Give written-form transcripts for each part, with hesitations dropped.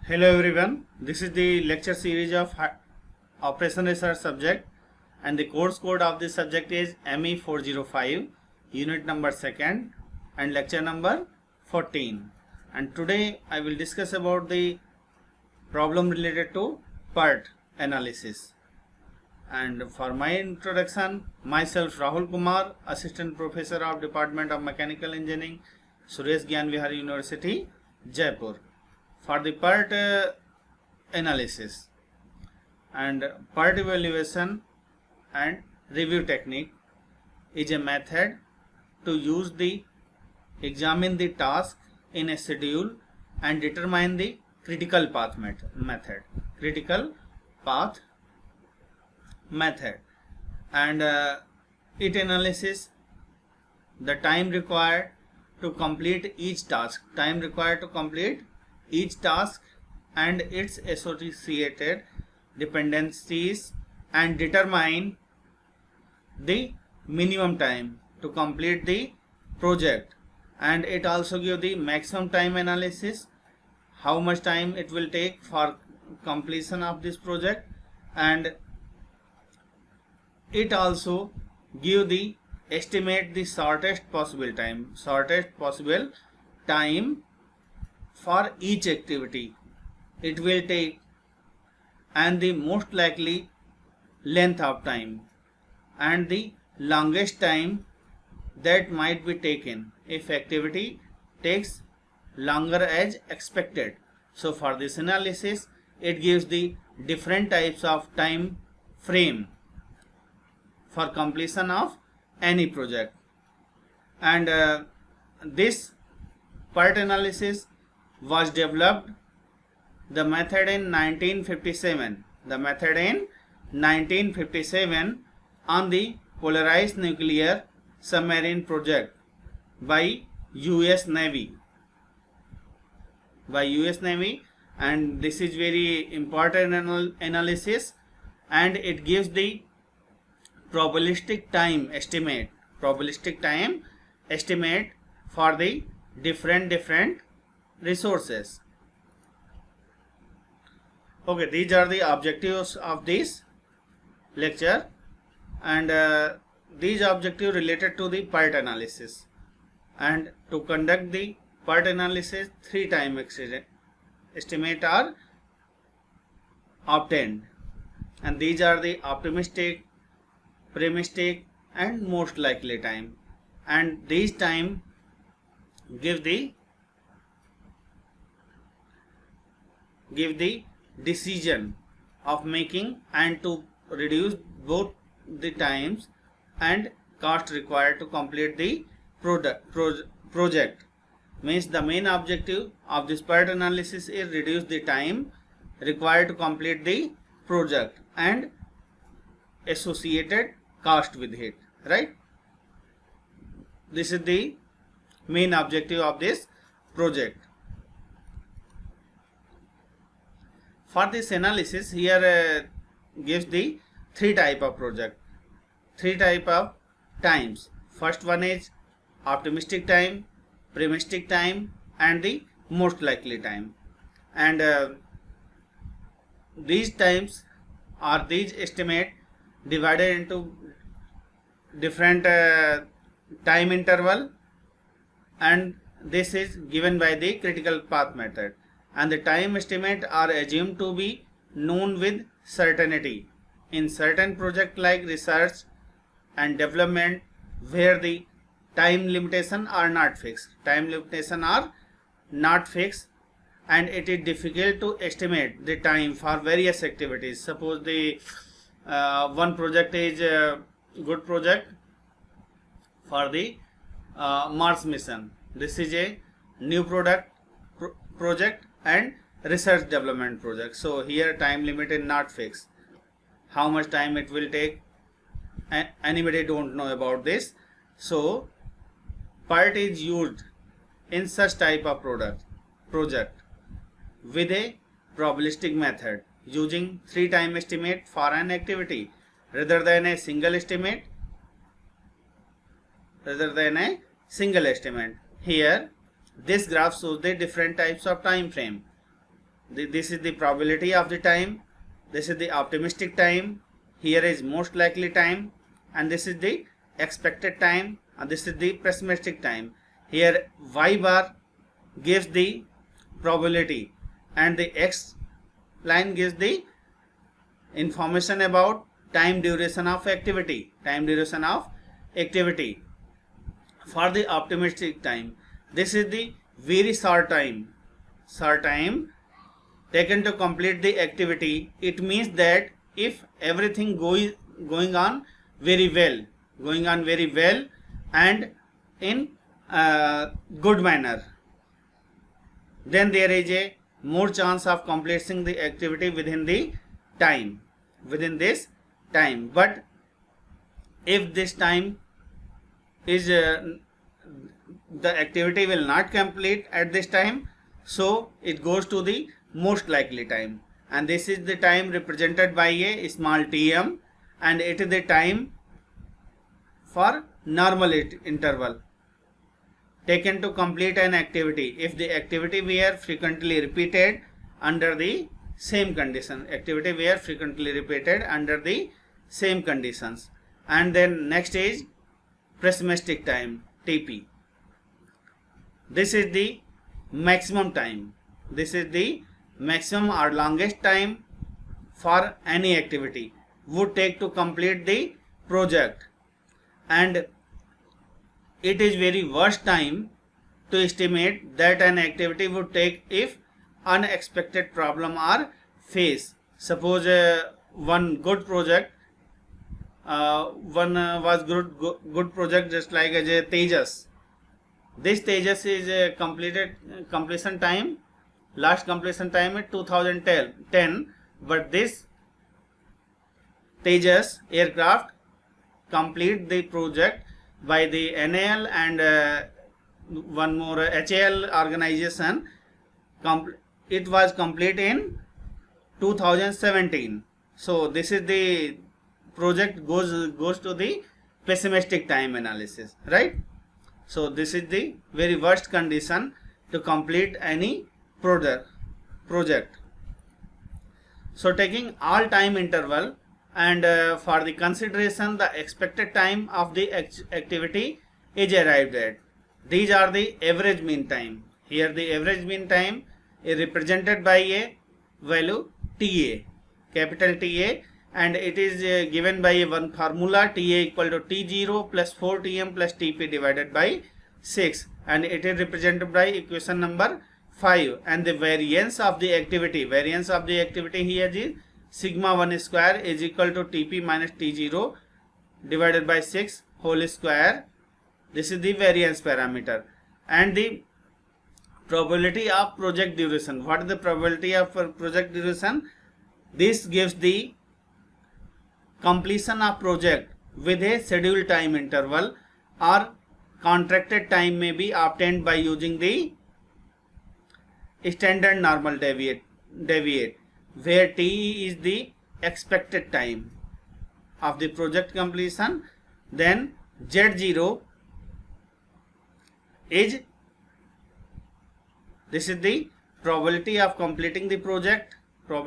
Hello everyone, this is the lecture series of Operation Research subject, and the course code of this subject is ME405, unit number 2nd and lecture number 14. And today I will discuss about the problem related to PERT analysis. And for my introduction, myself Rahul Kumar, Assistant Professor of Department of Mechanical Engineering, Suresh Gyan Vihar University, Jaipur. For the PERT analysis and PERT evaluation and review technique is a method to examine the task in a schedule and determine the critical path method. And it analyzes the time required to complete each task, and its associated dependencies, and determine the minimum time to complete the project. And it also gives the maximum time analysis, how much time it will take for completion of this project, and it also give the estimate the shortest possible time for each activity it will take, and the most likely length of time, and the longest time that might be taken if activity takes longer as expected. So for this analysis, it gives the different types of time frame for completion of any project. And this PERT analysis was developed, the method in 1957 on the polarized nuclear submarine project by US Navy, and this is very important analysis, and it gives the probabilistic time estimate for the different resources. Okay, these are the objectives of this lecture, and these objectives related to the PERT analysis. And to conduct the PERT analysis, 3 time estimate are obtained, and these are the optimistic, pessimistic, and most likely time. And these time give the decision of making, and to reduce both the times and cost required to complete the project. Means the main objective of this PERT analysis is reduce the time required to complete the project and associated cost with it, right? This is the main objective of this project. For this analysis, here gives the 3 type of times. First one is optimistic time, pessimistic time, and the most likely time. And these times are these estimate divided into different time interval, and this is given by the critical path method. And the time estimate are assumed to be known with certainty in certain project like research and development, where the time limitation are not fixed, and it is difficult to estimate the time for various activities. Suppose the one project is a good project for the Mars mission. This is a new project and research development project. So here time limit is not fixed. How much time it will take, anybody don't know about this. So PERT is used in such type of project with a probabilistic method, using 3 time estimate for an activity rather than a single estimate. Here this graph shows the different types of time frame. This is the probability of the time, this is the optimistic time, here is most likely time, and this is the expected time, and this is the pessimistic time. Here y bar gives the probability and the x line gives the information about time duration of activity. For the optimistic time, this is the very short time taken to complete the activity. It means that if everything going on very well and in good manner, then there is a more chance of completing the activity within this time. But if this time is the activity will not complete at this time, so it goes to the most likely time, and this is the time represented by a small tm, and it is the time for normal interval taken to complete an activity if the activity were frequently repeated under the same condition. And then next is pessimistic time, TP. This is the maximum time. This is the maximum or longest time for any activity would take to complete the project, and it is very worst time to estimate that an activity would take if unexpected problem are faced. Suppose one good project, was good project, just like as a Tejas. This Tejas is completion time, last completion time is 2010, but this Tejas aircraft complete the project by the NAL and one more HAL organization. It was complete in 2017. So this is the project goes to the pessimistic time analysis, right? So this is the very worst condition to complete any project. So taking all time interval and for the consideration, the expected time of the activity is arrived at. These are the average mean time. Here the average mean time is represented by a value TA, capital TA, and it is given by one formula, TA equal to T0 plus 4Tm plus TP divided by 6, and it is represented by equation number 5. And the variance of the activity here is sigma 1 square is equal to TP minus T0 divided by 6 whole square. This is the variance parameter. And the probability of project duration. What is the probability of project duration? This gives the completion of project with a scheduled time interval, or contracted time may be obtained by using the standard normal deviate, where T is the expected time of the project completion. Then Z0 is, this is the probability of completing the project. This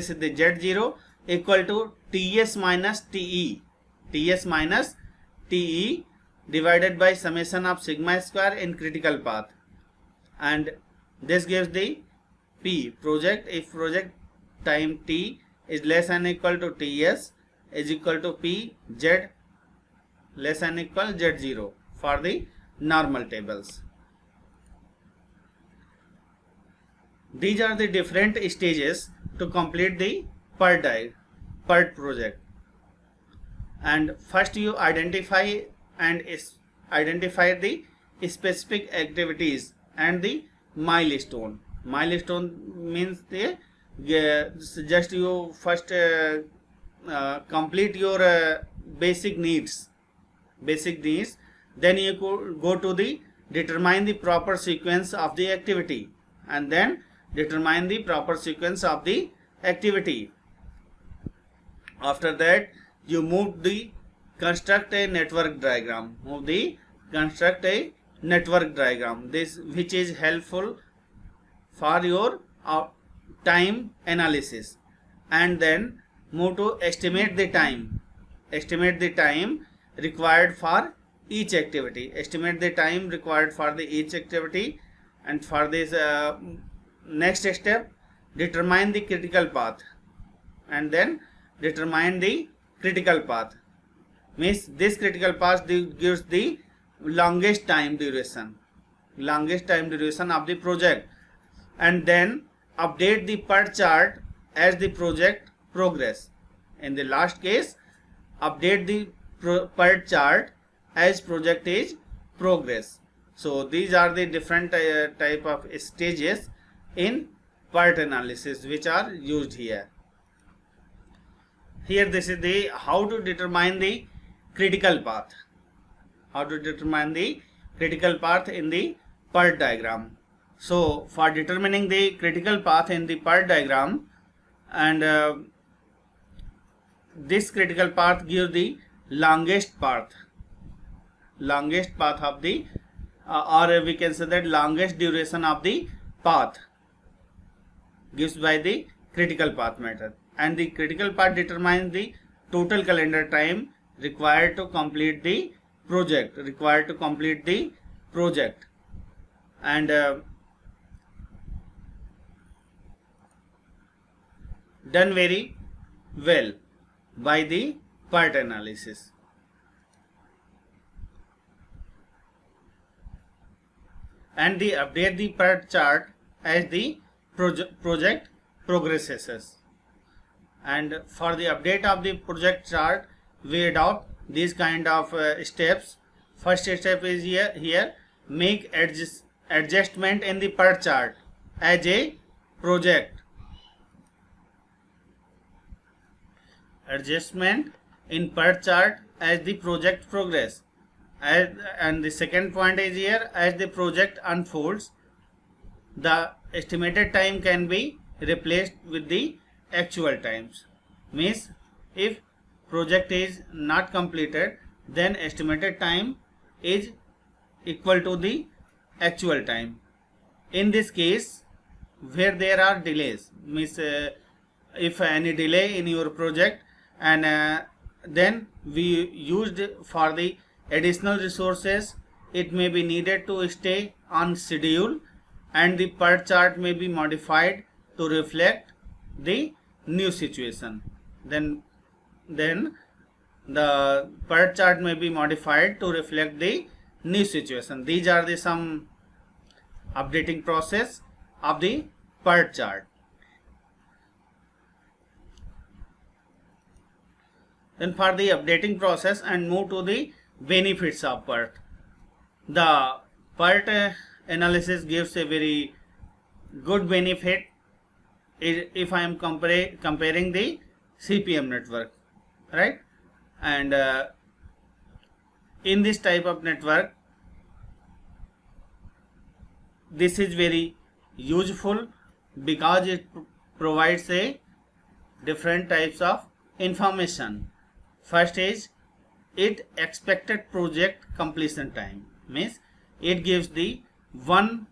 is the Z0 equal to TS minus TE divided by summation of sigma square in critical path, and this gives the P project. If project time T is less than equal to TS is equal to P Z less than equal Z0 for the normal tables. These are the different stages to complete the PERT project. And first you identify the specific activities and the milestone. Milestone means the just you first complete your basic needs. Then you go to the determine the proper sequence of the activity, and then determine the proper sequence of the activity. After that you construct a network diagram. This which is helpful for your time analysis, and then move to estimate the time. Estimate the time required for each activity. Estimate the time required for the each activity. And for this next step, determine the critical path, and then determine the critical path. Means this critical path gives the longest time duration of the project, and then update the PERT chart as the project progress. In the last case, update the PERT chart as project is progress. So these are the different type of stages in PERT analysis which are used here. Here this is the how to determine the critical path. How to determine the critical path in the PERT diagram. So for determining the critical path in the PERT diagram, and this critical path gives the longest path of the or we can say that longest duration of the path gives by the critical path method. And the critical path determines the total calendar time required to complete the project. And done very well by the PERT analysis. And the update the PERT chart as the project progresses. And for the update of the project chart, we adopt these kind of steps. First step is here make adjustment in the PERT chart as a project. Adjustment in PERT chart as the project progress. And the second point is here, as the project unfolds, the estimated time can be replaced with the actual times. Means if project is not completed, then estimated time is equal to the actual time. In this case, where there are delays, means if any delay in your project, and then we used for the additional resources, it may be needed to stay on schedule, and the PERT chart may be modified to reflect the new situation. Then the PERT chart may be modified to reflect the new situation. These are the some updating process of the PERT chart. Then for the updating process, and move to the benefits of PERT. The PERT analysis gives a very good benefit if I am comparing the CPM network, right? And in this type of network, this is very useful because it provides a different types of information. First is it expected project completion time, means it gives the one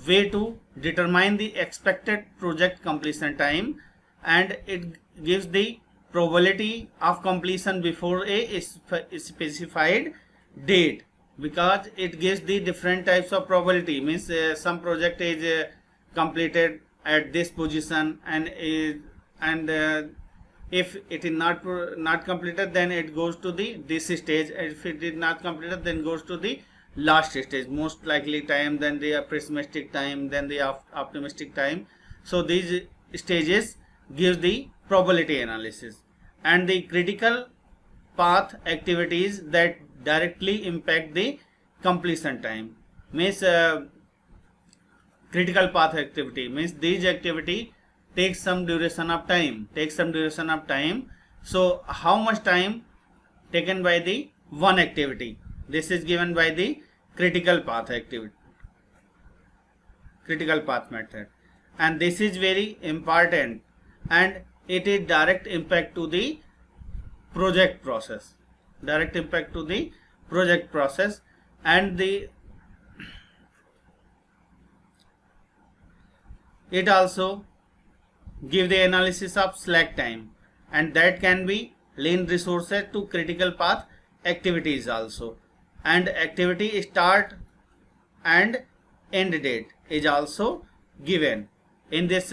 way to determine the expected project completion time, and it gives the probability of completion before a specified date, because it gives the different types of probability. Means some project is completed at this position, and if it is not completed, then it goes to this stage. If it is not completed, then goes to the last stage, most likely time, then the pessimistic time, then the optimistic time. So these stages give the probability analysis. And the critical path activities that directly impact the completion time, means critical path activity means these activity takes some duration of time. So how much time taken by the one activity? This is given by the critical path activity, critical path method, and this is very important, and it is direct impact to the project process. And the it also give the analysis of slack time, and that can be lean resources to critical path activities also, and activity start and end date is also given in this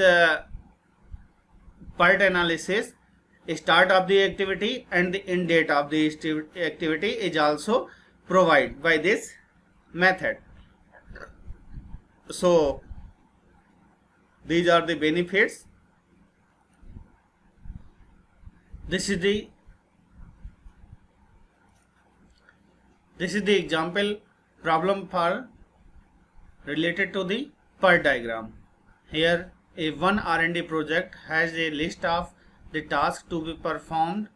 part analysis. Start of the activity and the end date of the activity is also provided by this method. So these are the benefits. This is the example problem for related to the PERT diagram. Here a one R&D project has a list of the tasks to be performed,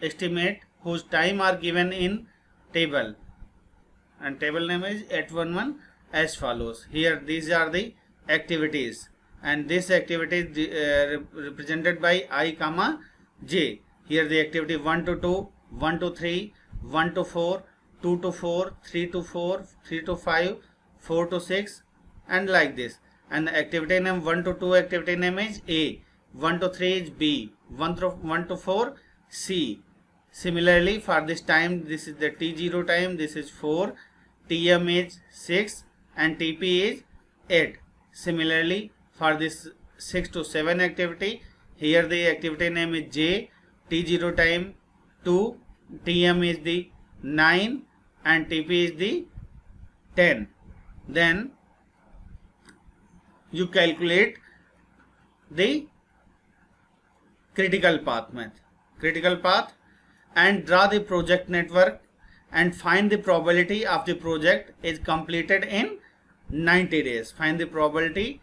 estimate whose time are given in table, and table name is 811 as follows. Here these are the activities, and this activity is represented by I comma j. Here the activity 1 to 2, 1 to 3, 1 to 4, 2 to 4, 3 to 4, 3 to 5, 4 to 6, and like this. And the activity name 1 to 2 activity name is A, 1 to 3 is B, 1 to 4 C. Similarly for this time, this is the T0 time, this is 4, TM is 6 and TP is 8. Similarly for this 6 to 7 activity, here the activity name is J, T0 time 2, TM is the 9 and TP is the 10. Then you calculate the critical path and draw the project network and find the probability of the project is completed in 90 days. Find the probability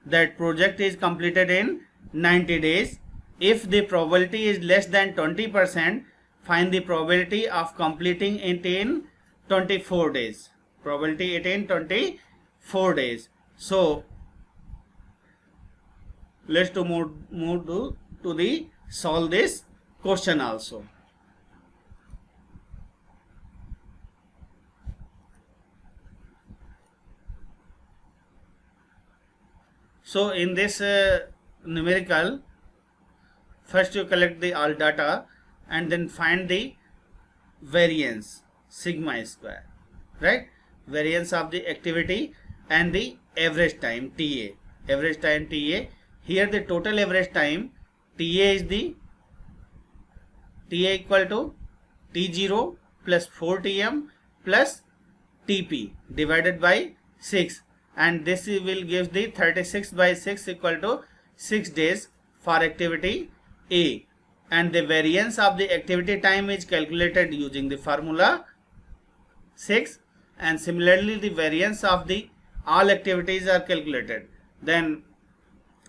that project is completed in 90 days. If the probability is less than 20%, find the probability of completing it in 24 days. Probability it in 24 days. So let's to move to the solve this question also. So in this numerical, first you collect the all data and then find the variance sigma square, right? Variance of the activity and the average time TA. Average time TA. Here the total average time TA is the TA equal to T0 plus 4Tm plus TP divided by 6, and this will give the 36 by 6 equal to 6 days for activity A, and the variance of the activity time is calculated using the formula 6, and similarly the variance of the all activities are calculated. Then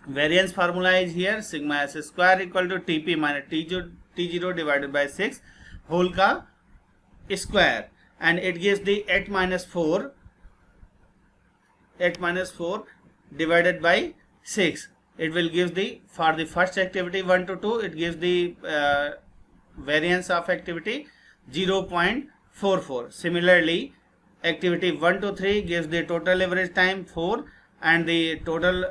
variance formula is here sigma s square equal to TP minus T0 divided by 6 whole ka square, and it gives the 8 minus 4 divided by 6. It will give the, for the first activity 1 to 2, it gives the variance of activity 0.44. Similarly activity 1 to 3 gives the total average time 4, and the total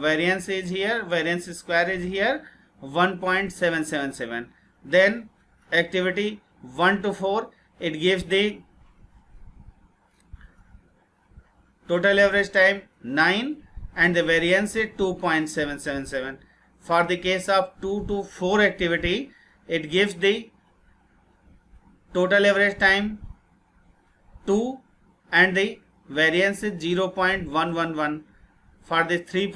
variance is here, variance square is here 1.777. Then activity 1 to 4, it gives the total average time 9 and the variance is 2.777. For the case of 2 to 4 activity, it gives the total average time 2 and the variance is 0.111. For the 3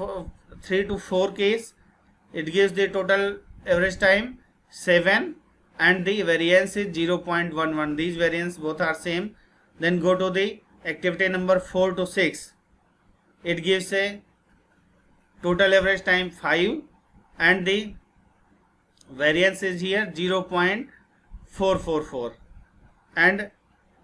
to 4 case, it gives the total average time 7 and the variance is 0.11. These variance both are same. Then go to the activity number 4 to 6. It gives a total average time 5 and the variance is here 0.444. And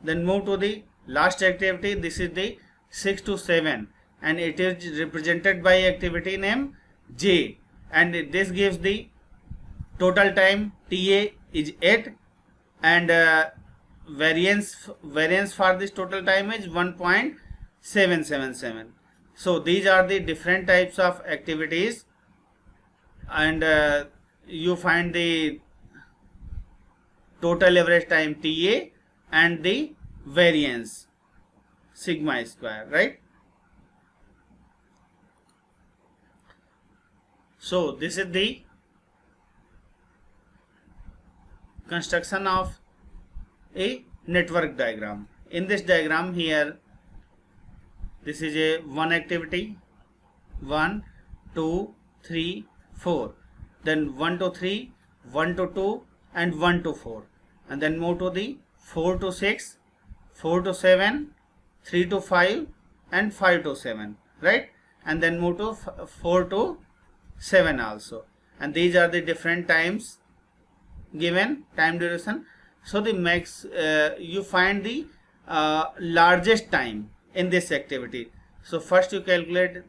then move to the last activity. This is the 6 to 7 and it is represented by activity name J, and this gives the total time TA is 8 and variance for this total time is 1.777. So these are the different types of activities, and you find the total average time TA and the variance sigma square, right? So this is the construction of a network diagram. In this diagram here, this is a one activity, 1, 2, 3, 4, then 1 to 3, 1 to 2 and 1 to 4, and then move to the 4 to 6, 4 to 7, 3 to 5 and 5 to 7, right? And then move to 4 to 7 also, and these are the different times given, time duration. So the max you find the largest time in this activity. So first you calculate,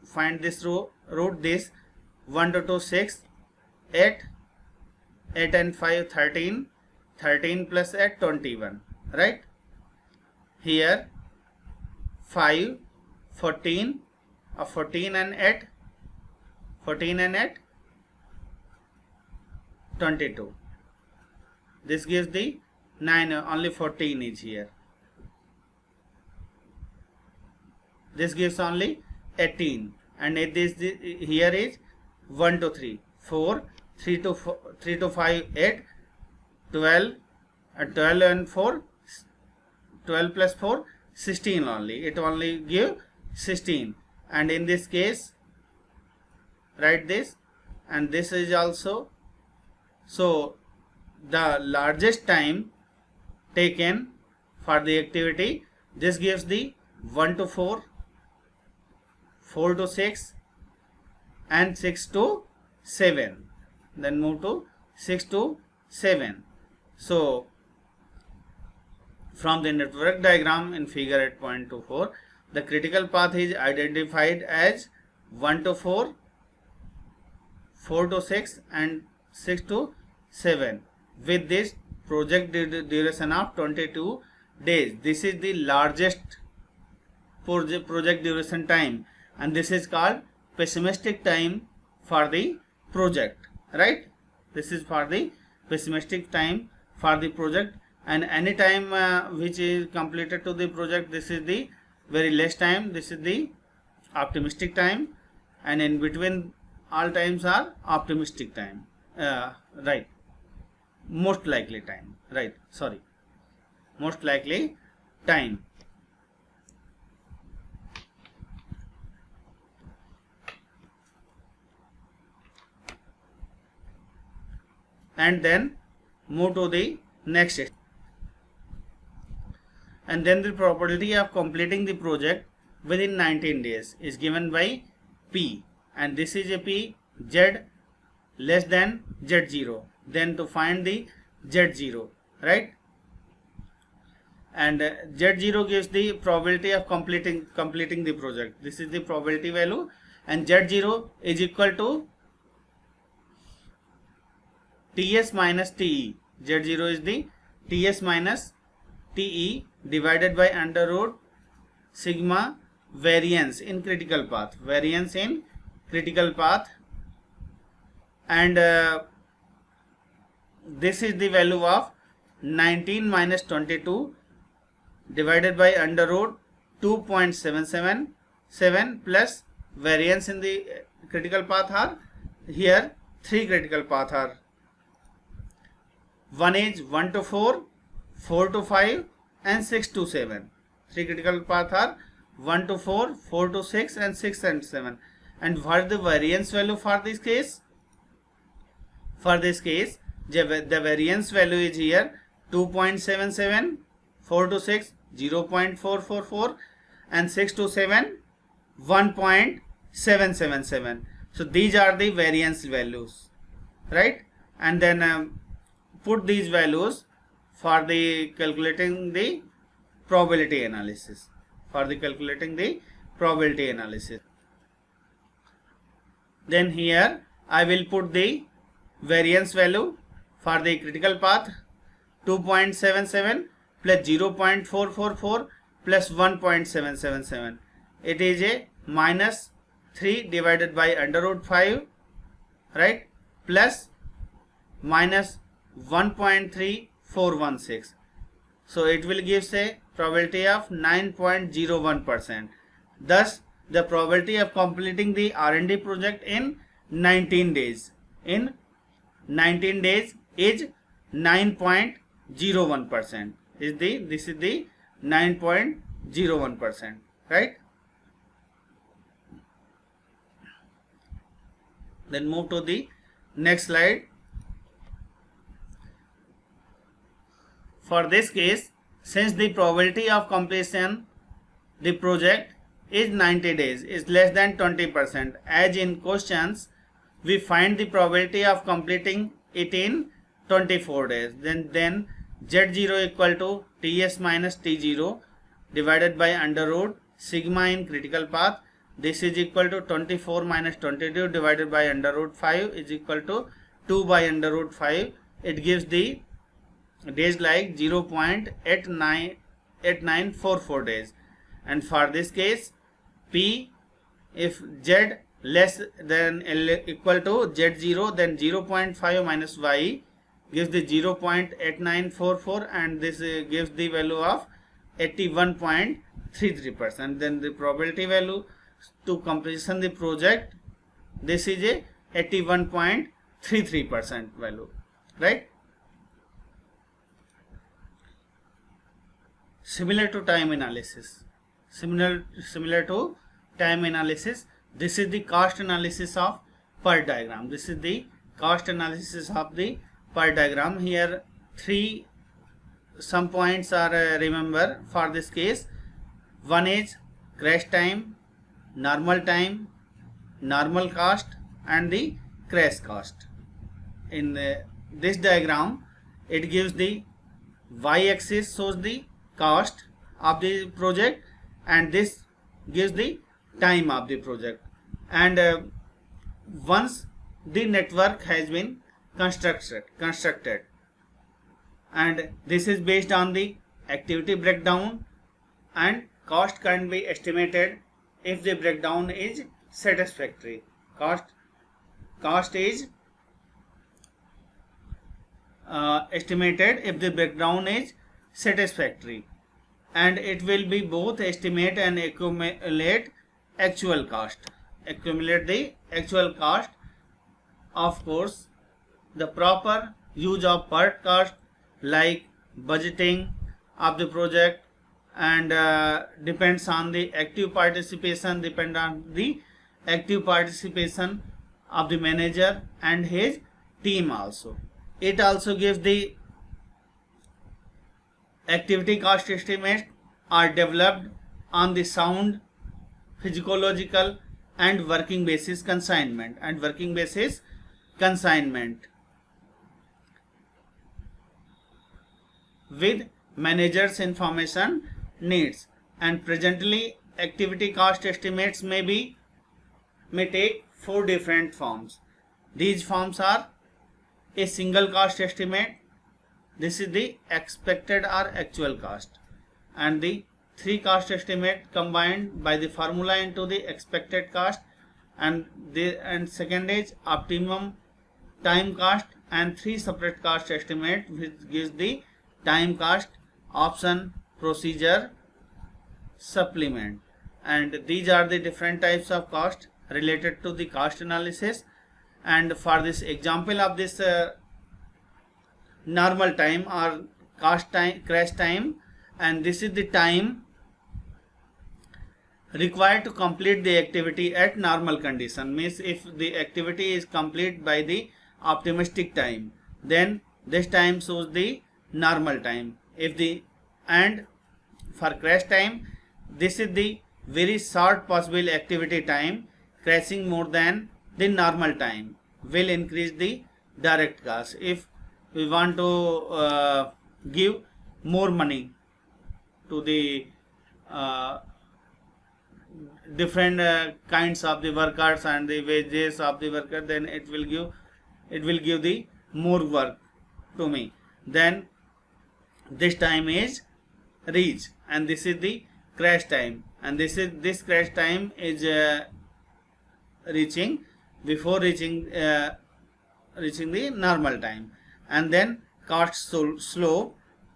find this root this 1 to 2 6, 8, 8 and 5 13, 13 plus 8 21, right? Here 5 14, 14 and 8, 14 and 8 22. This gives the 9, only 14 is here. This gives only 18, and it is the, here is 1 to 3, 4, 3 to 4, 3 to 5, 8, 12, 12 and 4, 12 plus 4, 16 only. It only give 16, and in this case, write this, and this is also. So the largest time taken for the activity, this gives the 1 to 4, 4 to 6 and 6 to 7, then move to 6 to 7. So from the network diagram in figure 8.24, the critical path is identified as 1 to 4, 4 to 6 and 6 to 7 with this project duration of 22 days. This is the largest project duration time, and this is called pessimistic time for the project, right? This is for the pessimistic time for the project, and any time which is completed to the project, this is the very less time, this is the optimistic time, and in between all times are optimistic time, right? Most likely time, right? Sorry, most likely time. And then move to the next step. And then the probability of completing the project within 19 days is given by P, and this is a P Z less than Z0. Then to find the Z0, right? And Z0 gives the probability of completing the project. This is the probability value, and Z0 is equal to TS minus TE. Z0 is the TS minus TE divided by under root sigma variance in critical path. Variance in critical path, and this is the value of 19 minus 22 divided by under root 2.777 plus variance in the critical path are here 3 critical path are. One is 1 to 4, 4 to 5 and 6 to 7. 3 critical path are 1 to 4, 4 to 6 and 6 and 7. And what is the variance value for this case? For this case, the variance value is here 2.77, 4 to 6 0.444 and 6 to 7 1.777. So these are the variance values, right? And then put these values for the calculating the probability analysis. Then here I will put the variance value for the critical path 2.77 plus 0.444 plus 1.777. It is a minus 3 divided by under root 5, right, plus minus 1.3416. So it will give say probability of 9.01%. Thus the probability of completing the R&D project in 19 days is 9.01%. This is the 9.01%, right? Then move to the next slide. For this case, since the probability of completion the project is 90 days is less than 20%, as in questions we find the probability of completing it in 24 days, then Z0 equal to Ts minus T0 divided by under root sigma in critical path. This is equal to 24 minus 22 divided by under root 5 is equal to 2 by under root 5. It gives the days like 0.8944 days. And for this case, P, if Z less than equal to Z0, then 0.5 minus Y gives the 0.8944, and this gives the value of 81.33%. Then the probability value to completion the project, this is a 81.33% value, right? Similar to time analysis, this is the cost analysis of PERT diagram. This is the cost analysis of the PERT diagram. Here some points are remember for this case. One is crash time, normal time, normal cost, and the crash cost. In this diagram, it gives the y-axis shows the cost of the project, and this gives the time of the project. And once the network has been constructed, and this is based on the activity breakdown, and cost can be estimated if the breakdown is satisfactory. Cost is estimated if the breakdown is satisfactory, and it will be both estimate and accumulate actual cost. Accumulate the actual cost. Of course, the proper use of PERT cost like budgeting of the project and depends on the active participation, of the manager and his team also. It also gives the activity cost estimates are developed on the sound, physiological and working basis consignment with manager's information needs. And presently activity cost estimates may take 4 different forms. These forms are a single cost estimate, this is the expected or actual cost, and the 3 cost estimate combined by the formula into the expected cost, and second is optimum time cost, and 3 separate cost estimate which gives the time cost, option, procedure, supplement. And these are the different types of cost related to the cost analysis. And for this example of this normal time or crash time, and this is the time required to complete the activity at normal condition. Means if the activity is complete by the optimistic time, then this time shows the normal time. And for crash time, this is the very short possible activity time. Crashing more than the normal time will increase the direct cost. If we want to give more money to the different kinds of the workers and the wages of the worker, then it will give the more work to me. Then this time is reach, and this is the crash time, and this crash time is reaching before reaching the normal time. And then cost slope.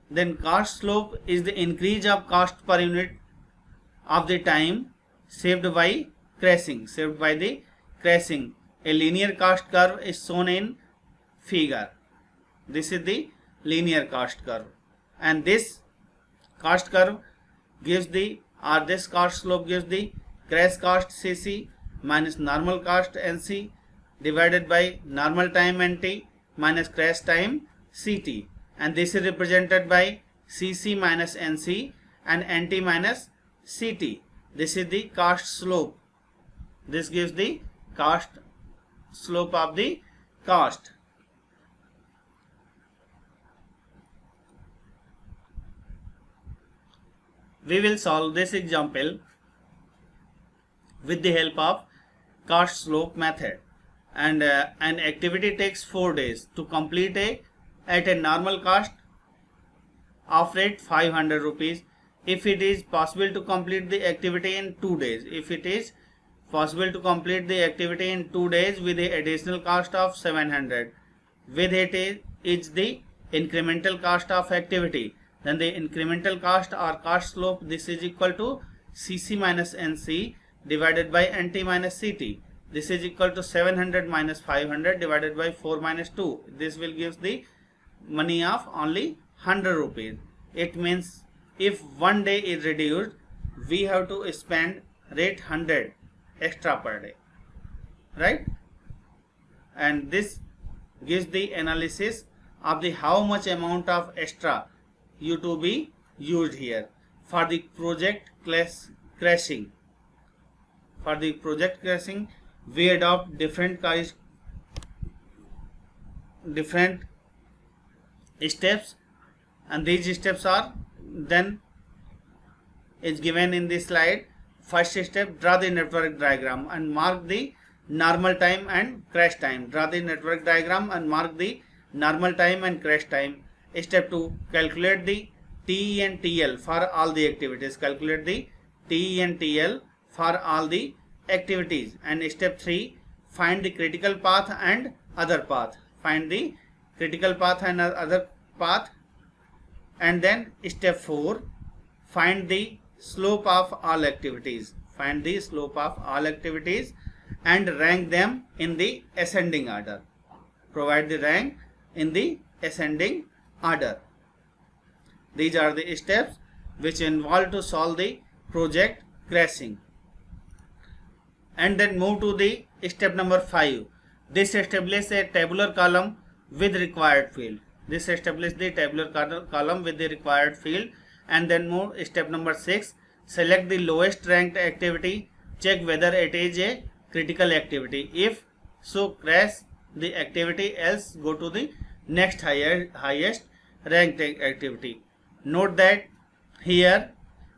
Then cost slope is the increase of cost per unit of the time saved by crashing. A linear cost curve is shown in figure. This is the linear cost curve, and this cost curve gives this cost slope gives the crash cost Cc minus normal cost Nc divided by normal time Nt minus crash time Ct, and this is represented by Cc minus Nc and Nt minus Ct. This is the cost slope. This gives the cost slope of the cost. We will solve this example with the help of cost slope method, and an activity takes 4 days to complete at a normal cost of rate 500 rupees. If it is possible to complete the activity in 2 days, with the additional cost of 700, with it is the incremental cost of activity, then the incremental cost or cost slope, this is equal to Cc minus Nc divided by Nt minus Ct. This is equal to 700 minus 500 divided by 4 minus 2. This will give the money of only 100 rupees. It means if 1 day is reduced, we have to spend rate 100 extra per day, right? And this gives the analysis of the how much amount of extra you to be used here for the project crashing. For the project crashing, we adopt different steps, and these steps are then is given in this slide. First step, draw the network diagram and mark the normal time and crash time. Draw the network diagram and mark the normal time and crash time. Step 2, calculate the TE and TL for all the activities. Calculate the TE and TL for all the activities. And step 3, find the critical path and other path. Find the critical path and other path. And then step 4, find the slope of all activities. Find the slope of all activities and rank them in the ascending order. Provide the rank in the ascending order. These are the steps which involve to solve the project crashing. And then move to the step number 5. This establishes a tabular column with required field. This establishes the tabular column with the required field. And then move step number 6. Select the lowest ranked activity. Check whether it is a critical activity. If so, crash the activity, else go to the next highest ranked activity. Note that here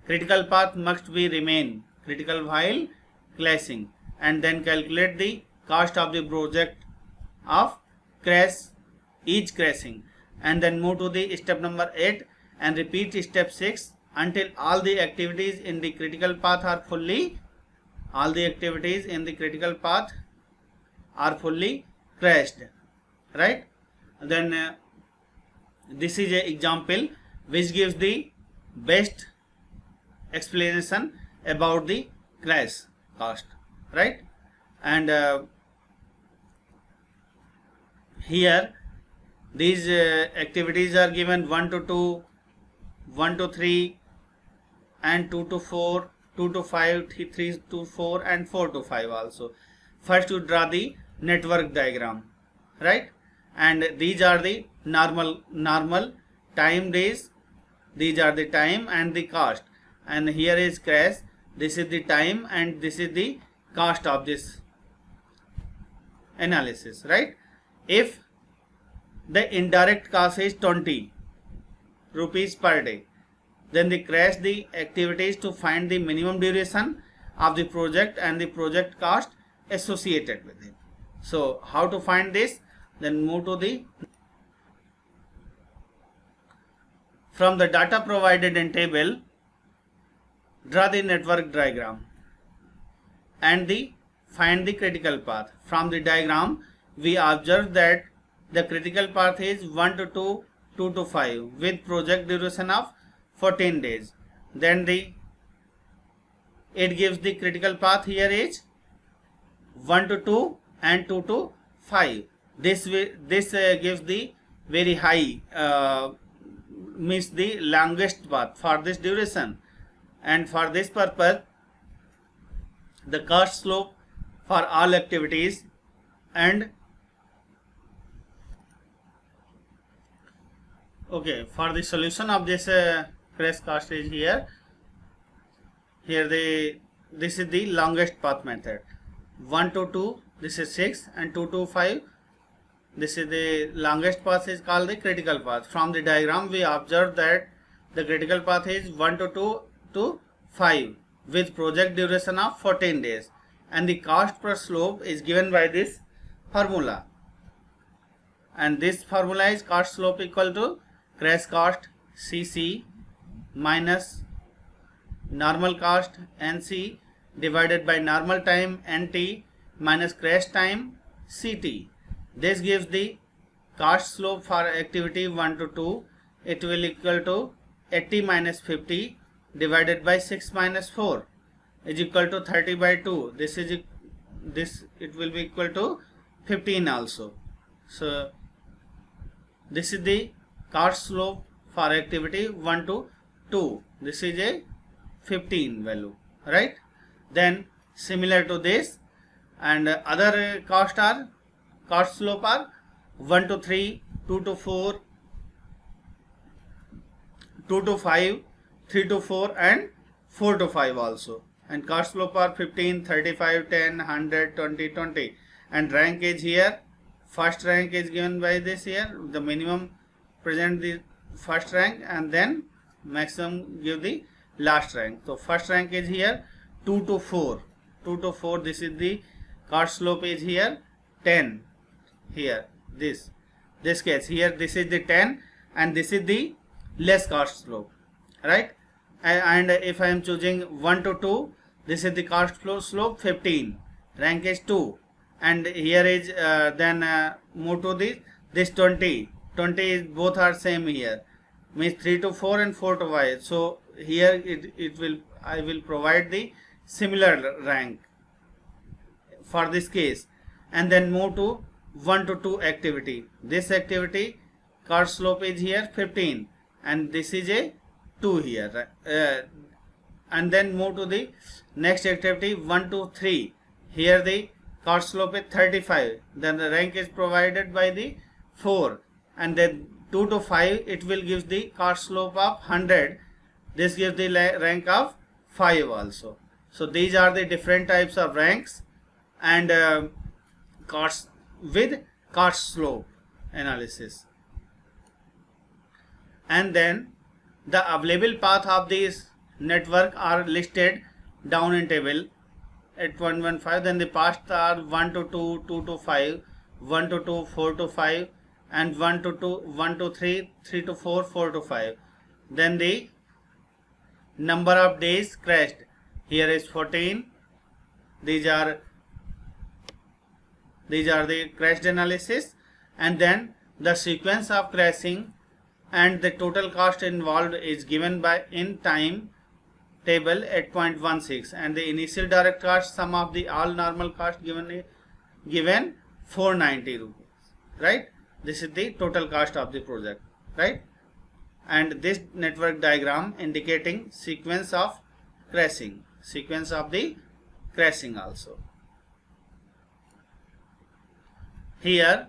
critical path must be remain critical while crashing, and then calculate the cost of the project of each crashing, and then move to the step number 8 and repeat step 6 until all the activities in the critical path are fully crashed, right? Then this is an example which gives the best explanation about the crash cost, right? And here these activities are given 1 to 2, 1 to 3, and 2 to 4, 2 to 5, 3 to 4, and 4 to 5 also. First you draw the network diagram, right? And these are the normal time days. These are the time and the cost, and here is crash. This is the time and this is the cost of this analysis, right? If the indirect cost is 20 rupees per day, then they crash the activities to find the minimum duration of the project and the project cost associated with it. So how to find this? Then move to the from the data provided in table, draw the network diagram and find the critical path. From the diagram we observe that the critical path is 1 to 2, 2 to 5 with project duration of 14 days. Then it gives the critical path here is 1 to 2 and 2 to 5. This gives the very high means the longest path for this duration, and for this purpose the cost slope for all activities and for the solution of this crash cost is here this is the longest path method. 1 to 2 this is 6 and 2 to 5 this is the longest path is called the critical path. From the diagram we observe that the critical path is 1 to 2 to 5 with project duration of 14 days, and the cost per slope is given by this formula, and this formula is cost slope equal to crash cost Cc minus normal cost Nc divided by normal time Nt minus crash time Ct. This gives the cost slope for activity 1 to 2. It will equal to 80 minus 50 divided by 6 minus 4 is equal to 30 by 2. It will be equal to 15 also. So this is the cost slope for activity 1 to 2. This is a 15 value, right? Then similar to this, and other cost slope are 1 to 3, 2 to 4, 2 to 5, 3 to 4 and 4 to 5 also. And cost slope are 15, 35, 10, 100, 20, 20. And rank is here. First rank is given by this here. The minimum present the first rank and then maximum give the last rank. So first rank is here 2 to 4. 2 to 4 this is the cost slope is here 10. Here this case here this is the 10 and this is the less cost slope, right? And if I am choosing 1 to 2 this is the cost slope 15, rank is 2, and here is then move to this 20 is both are same here, means 3 to 4 and 4 to 5. So here I will provide the similar rank for this case, and then move to 1 to 2 activity. This activity cost slope is here 15 and this is a 2 here, and then move to the next activity 1 to 3. Here the cost slope is 35, then the rank is provided by the 4, and then 2 to 5 it will give the cost slope of 100. This gives the rank of 5 also. So these are the different types of ranks and cost with cost slope analysis. And then the available path of this network are listed down in table at 115. Then the paths are 1 to 2, 2 to 5, 1 to 2, 4 to 5, and 1 to 2, 1 to 3, 3 to 4, 4 to 5. Then the number of days crashed here is 14. These are the crashed analysis, and then the sequence of crashing and the total cost involved is given by in time table at 0.16, and the initial direct cost sum of the all normal cost given 490 rupees, right? This is the total cost of the project, right? And this network diagram indicating sequence of crashing also. Here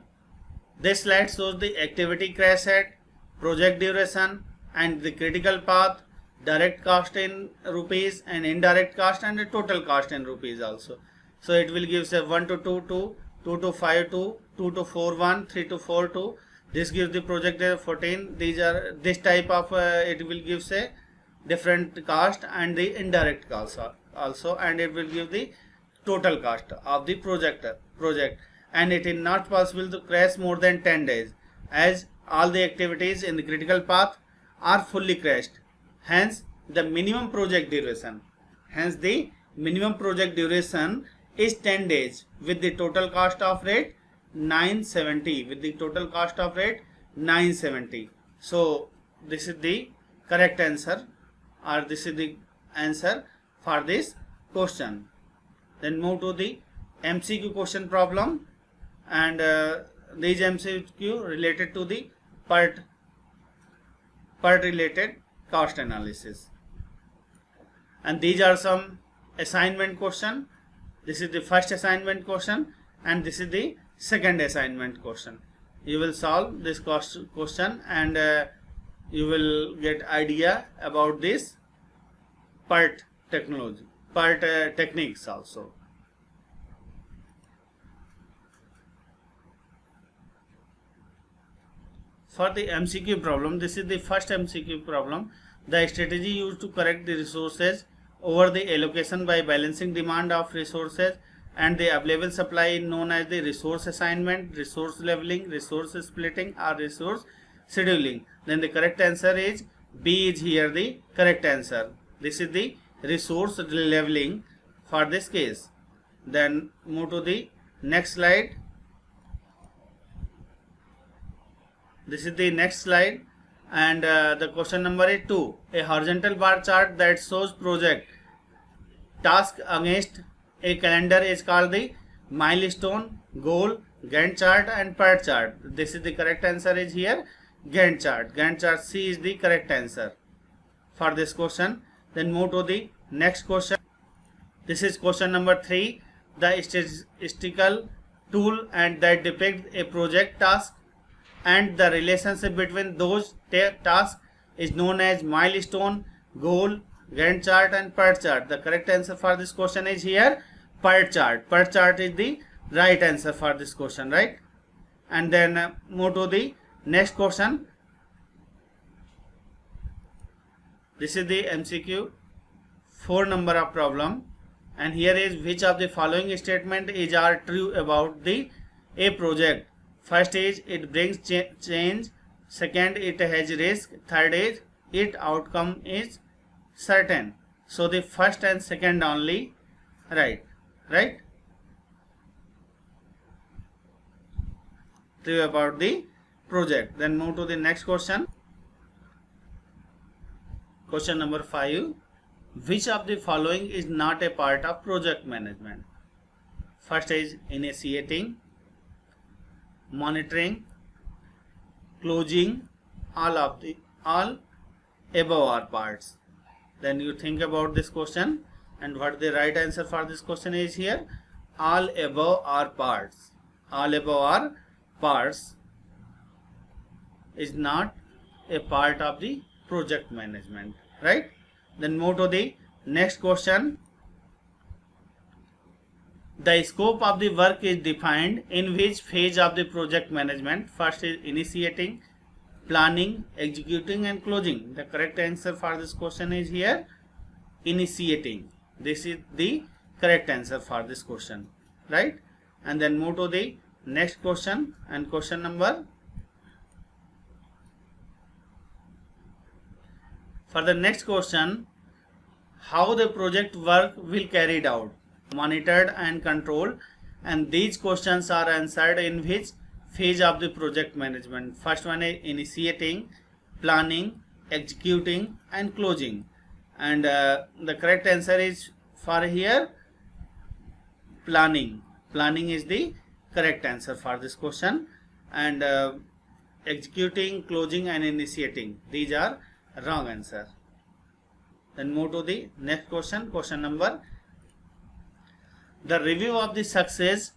this slide shows the activity crash at, project duration, and the critical path, direct cost in rupees and indirect cost, and the total cost in rupees also. So it will give say 1 to 2 2, 2 to 5 2, 2 to 4 1, 3 to 4 2. This gives the project 14. These are this type of it will give say different cost and the indirect cost also, and it will give the total cost of the project, and it is not possible to crash more than 10 days as all the activities in the critical path are fully crashed. Hence the minimum project duration Hence the minimum project duration is 10 days with the total cost of rate 970. With the total cost of rate 970. So this is the correct answer, or this is the answer for this question. Then move to the MCQ question problem, and these MCQ related to the part related cost analysis. And these are some assignment question. This is the first assignment question and this is the second assignment question. You will solve this question and you will get idea about this part techniques also. For the MCQ problem, this is the first MCQ problem. The strategy used to correct the resources over the allocation by balancing demand of resources and the available supply known as the resource assignment, resource leveling, resource splitting or resource scheduling. Then the correct answer is B is here the correct answer. This is the resource leveling for this case. Then move to the next slide. This is the next slide, and the question number is 2. A horizontal bar chart that shows project task against a calendar is called the milestone, goal, Gantt chart and PERT chart. This is the correct answer is here Gantt chart. Gantt chart C is the correct answer for this question. Then move to the next question. This is question number 3. The statistical tool and that depicts a project task and the relationship between those tasks is known as milestone, goal, Gantt chart and PERT chart. The correct answer for this question is here PERT chart. PERT chart is the right answer for this question, right? And then move to the next question. This is the MCQ 4 number of problem, and here is which of the following statement is are true about the a project. First is it brings change, second it has risk, third is its outcome is certain. So the first and second only right. True about the project. Then move to the next question. Question number 5. Which of the following is not a part of project management? First is initiating, monitoring, closing, all above are parts. Then you think about this question, and what the right answer for this question is here all above are parts. All above are parts is not a part of the project management, right? Then move to the next question. The scope of the work is defined in which phase of the project management? First is initiating, planning, executing and closing. The correct answer for this question is here initiating. This is the correct answer for this question, right? And then move to the next question, and question number. For the next question, how the project work will carried out, monitored and controlled, and these questions are answered in which phase of the project management? First one is initiating, planning, executing and closing, and the correct answer is for here planning. Planning is the correct answer for this question, and executing, closing and initiating, these are wrong answer. Then move to the next question. Question number. The review of the success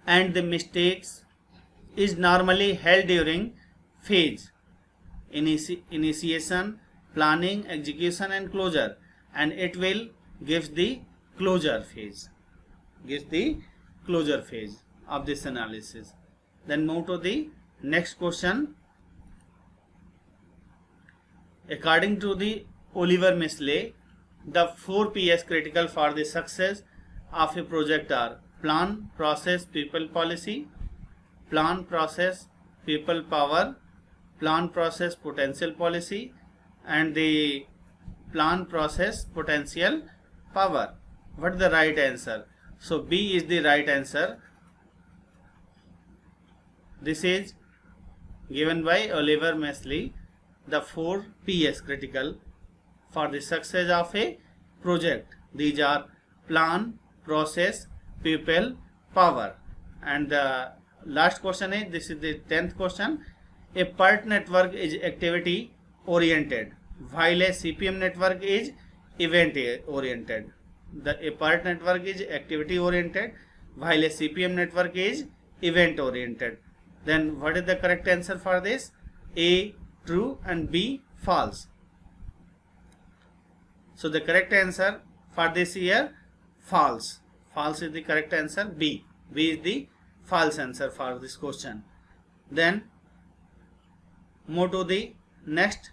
and the mistakes is normally held during phase initiation, planning, execution and closure, and it will gives the closure phase. Gives the closure phase of this analysis. Then move to the next question. According to the Oliver Misley, the 4 P's critical for the success of a project are plan, process, people, policy, plan, process, people, power, plan, process, potential, policy, and the plan, process, potential, power. What is the right answer? So B is the right answer. This is given by Oliver Messley, the 4 Ps critical for the success of a project. These are plan, process, people, power. And the last question is, this is the 10th question. A PERT network is activity oriented while a CPM network is event oriented. A PERT network is activity oriented while a CPM network is event oriented. Then what is the correct answer for this? A true and B false. So the correct answer for this here, false. False is the correct answer. B is the false answer for this question. Then move to the next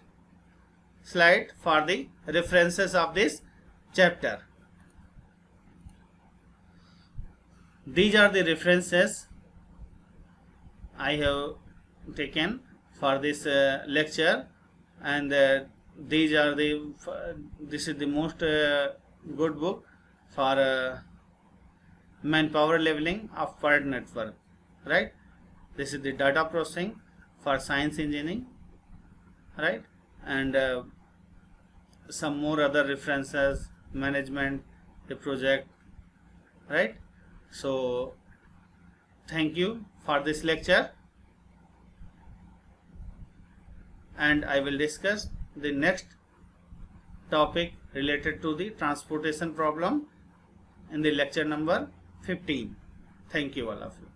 slide for the references of this chapter. These are the references I have taken for this lecture, and this is the most good book for manpower leveling of PERT network, right? This is the data processing for science engineering, right? And some more other references, management, the project, right? So thank you for this lecture, and I will discuss the next topic related to the transportation problem in the lecture number 15. Thank you all of you.